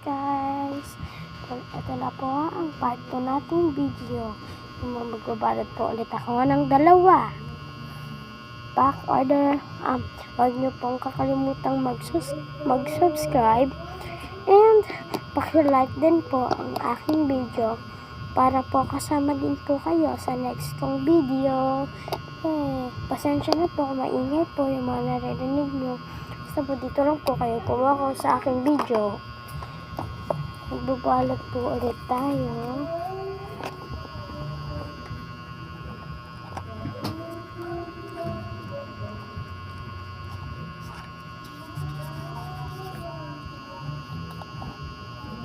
guys, ito na po ang part 2 nating video. Magbabalot po ulit ako ng dalawa. Back order. Huwag nyo pong kakalimutang mag-subscribe and paki-like din po ang aking video para po kasama din po kayo sa next kong video. Pasensya na po kung maingay po yung mga naririnig nyo. Basta po dito lang po kayo kumako sa aking video. Magbabalot po ulit tayo.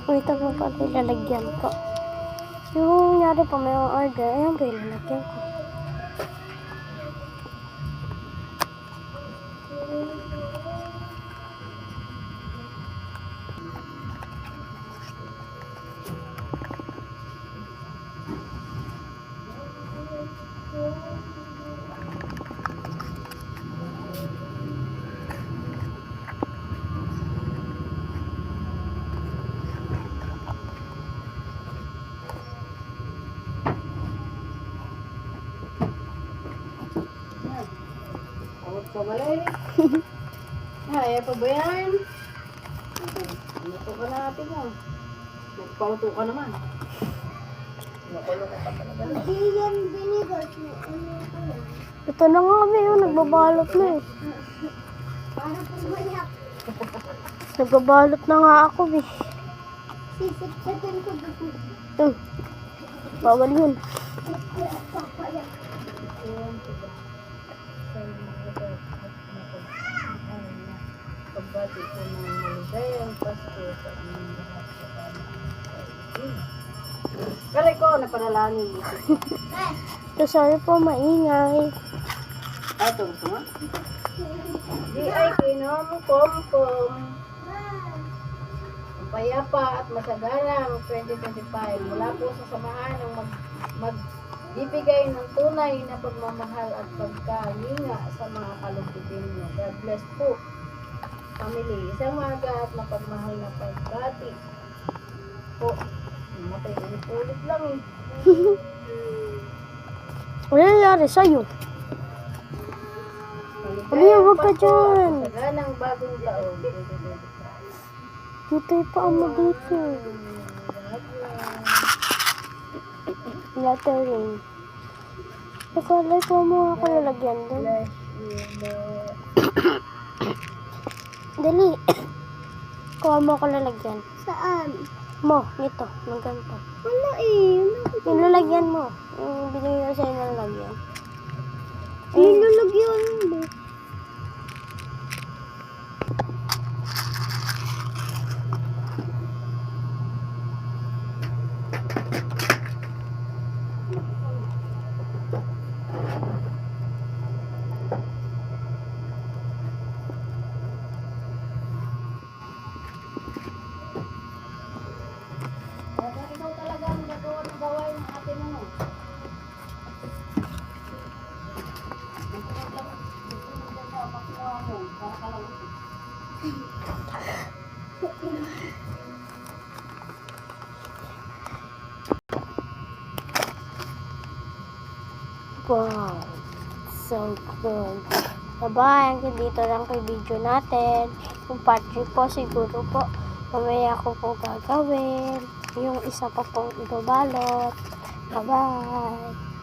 Ito po pa ilalagyan ko. Yung nangyari po may order, ayan po ilalagyan ko. Pabalay. Ay, pa ba yan? Ito ka natin mo. Nagpauto ka naman. Nakulo ka pa talaga. Ito na nga kami, nagbabalot na eh. Nagbabalot na nga ako eh. Sisip-sipin ko dito. Bawal yun. Pagbati ko ng maligayang Pasko sa inyong lahat sa pamilya. Kaya ko, napanalangin mo. Ito sorry po, maingay. Ito, gusto mo? Di ay kinom-kom-kom. Payapa at masagarang 2025 mula po sa samahan ng magbibigay ng tunay na pagmamahal at pagkalinga sa mga kalugtupin niyo. God bless po, family. Isang maga at mapagmahal na pagbati po. Matay ulit lang eh. Ano nangyari sa'yo? Kuya, huwag ka dyan. Masaganang bagong taon. Dito pa ang dito. Lettering. Nakalay ko mo ako lalagyan doon. Dali. Kuha mo ako lalagyan. Saan? Mo, nito. Ng ganito. Wala eh. Yung lalagyan mo. Yung binigay ko sa'yo na lalagyan. Yung lalagyan mo. Ikaw talaga ang gagawa ng gawain ng ate mo, no? Wow. So good. Bye-bye. Hanggang dito lang kay video natin. Yung part 3 po siguro po. Mamaya ko po gagawin. Yung isa pa pong ibabalot. Bye-bye.